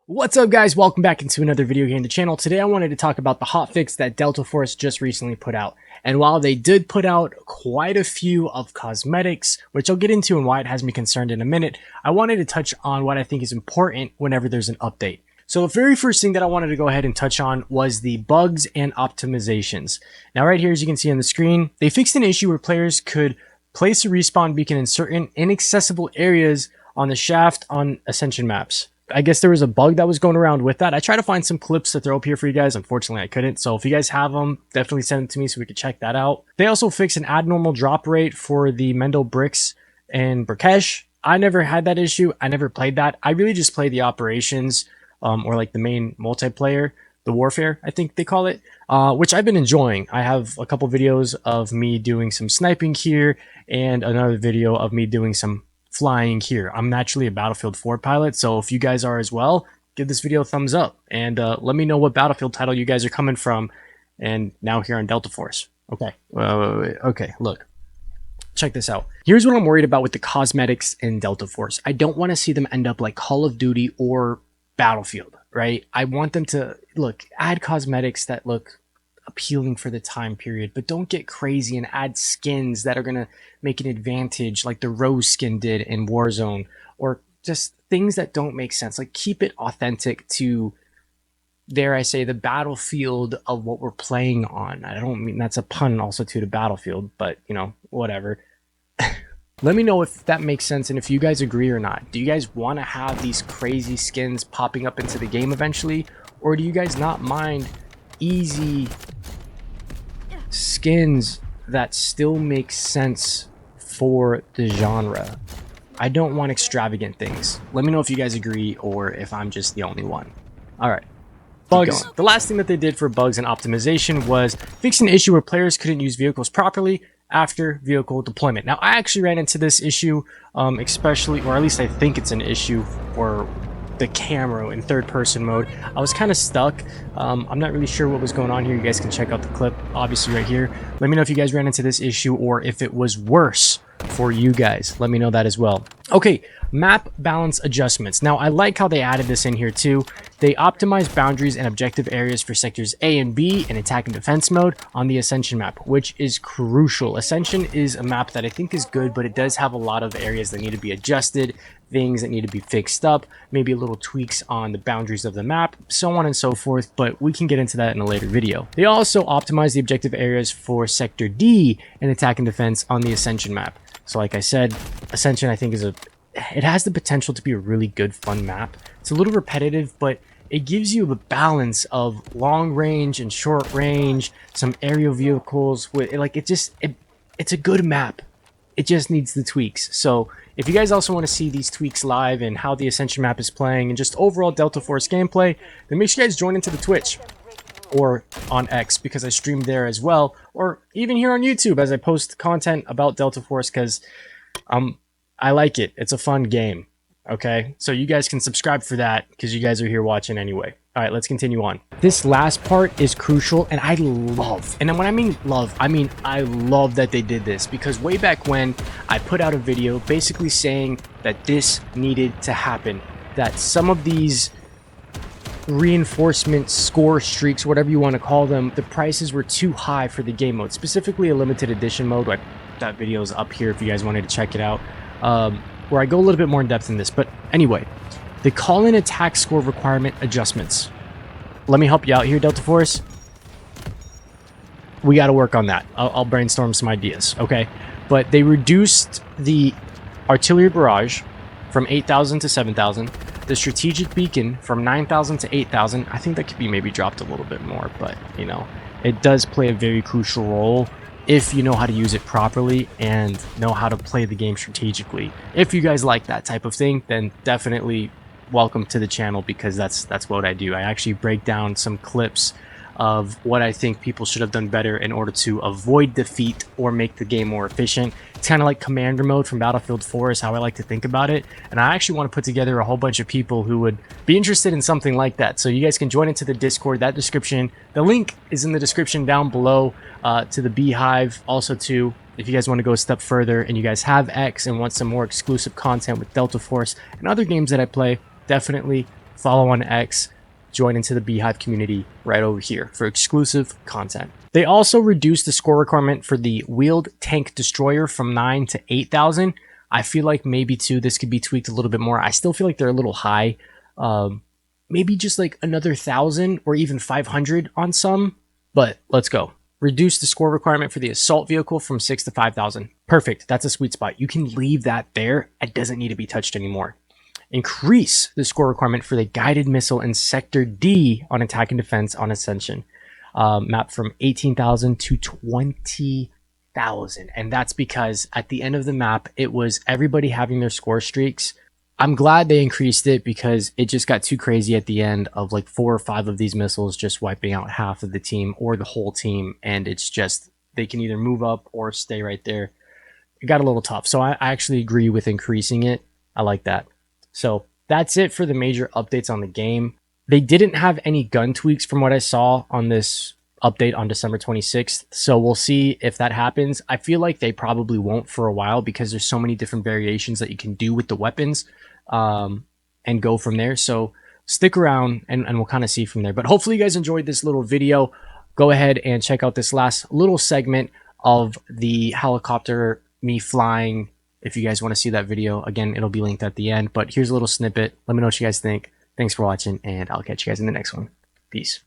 What's up, guys? Welcome back into another video here on the channel. Today I wanted to talk about the hotfix that Delta Force just recently put out. And while they did put out quite a few of cosmetics, which I'll get into and why it has me concerned in a minute, I wanted to touch on what I think is important whenever there's an update. So the very first thing that I wanted to go ahead and touch on was the bugs and optimizations. Now right here, as you can see on the screen, they fixed an issue where players could place a respawn beacon in certain inaccessible areas on the shaft on Ascension maps. I guess there was a bug that was going around with that. I tried to find some clips to throw up here for you guys. Unfortunately, I couldn't. So if you guys have them, definitely send them to me so we could check that out. They also fixed an abnormal drop rate for the Mendel bricks and Brikesh. I never had that issue. I never played that. I really just play the operations or like the main multiplayer, the warfare, I think they call it, which I've been enjoying. I have a couple videos of me doing some sniping here and another video of me doing some flying here. I'm naturally a Battlefield 4 pilot, so if you guys are as well, give this video a thumbs up and let me know what Battlefield title you guys are coming from. And now here on Delta Force. Okay, okay, look, check this out. Here's what I'm worried about with the cosmetics in Delta Force. I don't want to see them end up like Call of Duty or Battlefield, right? I want them to add cosmetics that look appealing for the time period, but don't get crazy and add skins that are going to make an advantage like the Rose skin did in Warzone, or just things that don't make sense. Like, keep it authentic to, dare I say, the battlefield of what we're playing on. I don't mean that's a pun also to the Battlefield, but you know, whatever. Let me know if that makes sense and if you guys agree or not. Do you guys want to have these crazy skins popping up into the game eventually, or do you guys not mind easy skins that still make sense for the genre? I don't want extravagant things. Let me know if you guys agree or if I'm just the only one. All right. Bugs. The last thing that they did for bugs and optimization was fix an issue where players couldn't use vehicles properly after vehicle deployment. Now, I actually ran into this issue, especially, or at least I think it's an issue for the camera in third-person mode. I was kind of stuck. I'm not really sure what was going on here. You guys can check out the clip, obviously, right here. Let me know if you guys ran into this issue or if it was worse for you guys. Let me know that as well. Okay, map balance adjustments. Now, I like how they added this in here too. They optimized boundaries and objective areas for sectors A and B in attack and defense mode on the Ascension map, which is crucial. Ascension is a map that I think is good, but it does have a lot of areas that need to be adjusted, things that need to be fixed up, maybe a little tweaks on the boundaries of the map, so on and so forth, but we can get into that in a later video. They also optimized the objective areas for sector D in attack and defense on the Ascension map. So like I said, Ascension I think it has the potential to be a really good, fun map. It's a little repetitive, but it gives you the balance of long range and short range, some aerial vehicles with it's a good map. It just needs the tweaks. So if you guys also want to see these tweaks live and how the Ascension map is playing and just overall Delta Force gameplay, then make sure you guys join into the Twitch or on X, because I stream there as well, or even here on YouTube as I post content about Delta Force, because I like it. It's a fun game. Okay, so you guys can subscribe for that because you guys are here watching anyway. All right, let's continue on. This last part is crucial, and I love, and when I mean love, I mean I love that they did this, because way back when I put out a video basically saying that this needed to happen, that some of these reinforcement score streaks, whatever you want to call them, the prices were too high for the game mode, specifically a limited edition mode. That video is up here if you guys wanted to check it out, where I go a little bit more in depth in this. But anyway, the call-in attack score requirement adjustments. Let me help you out here, Delta Force. We got to work on that. I'll brainstorm some ideas, okay? But they reduced the artillery barrage from 8,000 to 7,000. The strategic beacon from 9,000 to 8,000. I think that could be maybe dropped a little bit more, but you know, it does play a very crucial role if you know how to use it properly and know how to play the game strategically. If you guys like that type of thing, then definitely welcome to the channel, because that's what I do. I actually break down some clips of what I think people should have done better in order to avoid defeat or make the game more efficient. It's kind of like commander mode from Battlefield 4 is how I like to think about it. And I actually want to put together a whole bunch of people who would be interested in something like that. So you guys can join into the Discord. That description, the link is in the description down below, to the Beehive. Also too, if you guys want to go a step further and you guys have X and want some more exclusive content with Delta Force and other games that I play, definitely follow on X, join into the Beehive community right over here for exclusive content. They also reduced the score requirement for the wheeled tank destroyer from 9 to 8,000. I feel like maybe too this could be tweaked a little bit more. I still feel like they're a little high. Maybe just like another 1,000 or even 500 on some, but let's go. Reduce the score requirement for the assault vehicle from 6 to 5,000. Perfect. That's a sweet spot. You can leave that there. It doesn't need to be touched anymore. Increase the score requirement for the guided missile in Sector D on attack and defense on Ascension. Map from 18,000 to 20,000. And that's because at the end of the map, it was everybody having their score streaks. I'm glad they increased it because it just got too crazy at the end of like 4 or 5 of these missiles just wiping out half of the team or the whole team. And it's just, they can either move up or stay right there. It got a little tough. So I actually agree with increasing it. I like that. So that's it for the major updates on the game. They didn't have any gun tweaks from what I saw on this update on December 26th. So we'll see if that happens. I feel like they probably won't for a while because there's so many different variations that you can do with the weapons and go from there. So stick around and we'll kind of see from there. But hopefully you guys enjoyed this little video. Go ahead and check out this last little segment of the helicopter, me flying. If you guys want to see that video, again, it'll be linked at the end. But here's a little snippet. Let me know what you guys think. Thanks for watching, and I'll catch you guys in the next one. Peace.